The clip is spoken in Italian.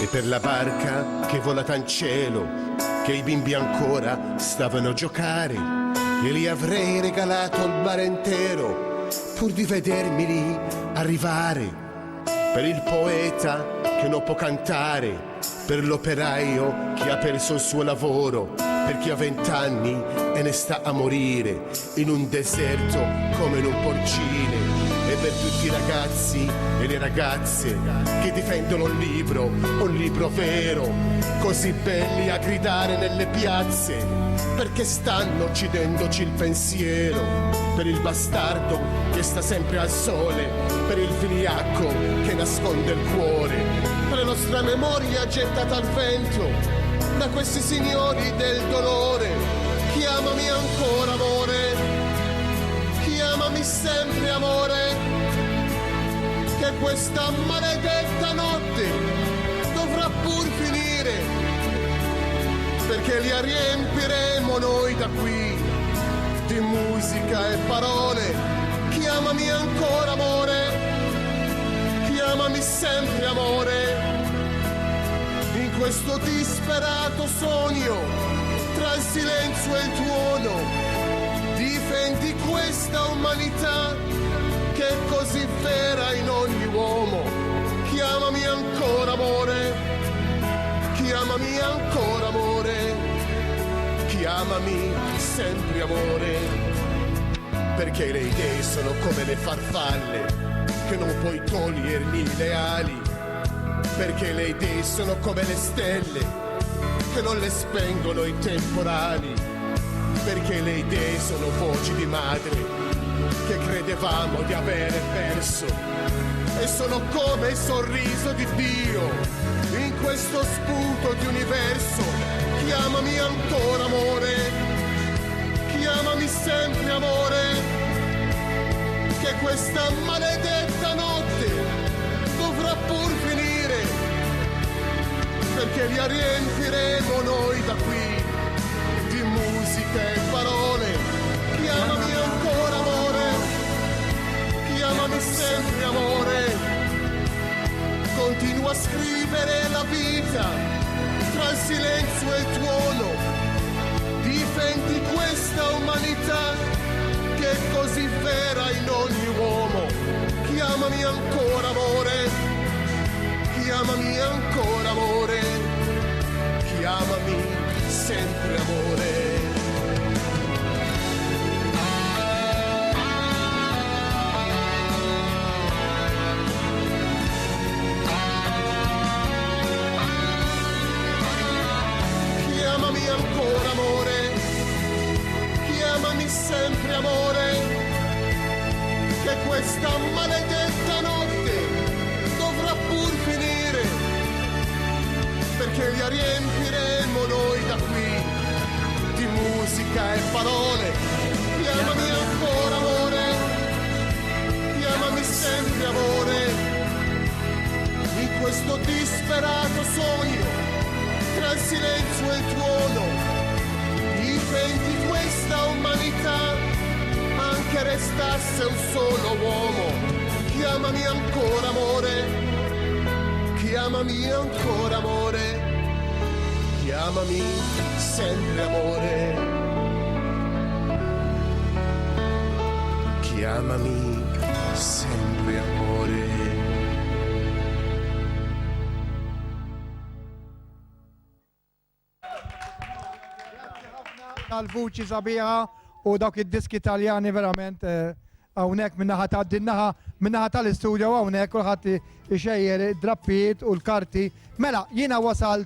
e per la barca che volata in cielo, che i bimbi ancora stavano a giocare, e li avrei regalato il bar intero pur di vedermi lì arrivare. Per il poeta che non può cantare, per l'operaio che ha perso il suo lavoro, per chi ha 20 anni e ne sta a morire in un deserto come in un porcine, e per tutti i ragazzi e le ragazze che difendono un libro vero, così belli a gridare nelle piazze, perché stanno uccidendoci il pensiero, per il bastardo che sta sempre al sole, per il vigliacco che nasconde il cuore, per la nostra memoria gettata al vento da questi signori del dolore. Chiamami ancora amore, chiamami sempre amore, che questa maledetta notte dovrà pur finire, perché li riempiremo noi da qui di musica e parole. Chiamami ancora amore, chiamami sempre amore, in questo disperato sogno tra il silenzio e il tuono. Difendi questa umanità che è così vera in ogni uomo. Chiamami ancora amore, chiamami ancora amore, chiamami sempre amore, perché le idee sono come le farfalle che non puoi togliermi le ali, perché le idee sono come le stelle che non le spengono i temporali, perché le idee sono voci di madre che credevamo di avere perso, e sono come il sorriso di Dio in questo sputo di universo. Chiamami ancora amore, chiamami sempre amore, che questa maledetta notte dovrà pur finire, perché li riempiremo noi da qui di musica e parole. Chiamami ancora amore, chiamami sempre amore, continua a scrivere la vita tra il silenzio e il tuono. Difendi questa umanità che è così vera in ogni uomo. Chiamami ancora amore, chiamami ancora amore, chiamami sempre amore. Chiamami ancora amore, chiamami sempre amore, che questa maledetta notte dovrà pur finire, perché li riempiremo noi da qui di musica e parole. Chiamami ancora amore, chiamami sempre amore, in questo disperato sogno tra il silenzio e il tuono. Difendi questa umanità anche restasse un solo uomo. Chiamami ancora amore, chiamami ancora amore, chiamami sempre amore, chiamami sempre amore. Tal-vuċi sabiħa u dawk id-diski Taljani verament hawnhekk min-naħa tad-dinnaħa min-naħa tal-istudju hawnhekk kulħadd ixejjer id-drappijiet u l-karti. Mela, jiena wasalt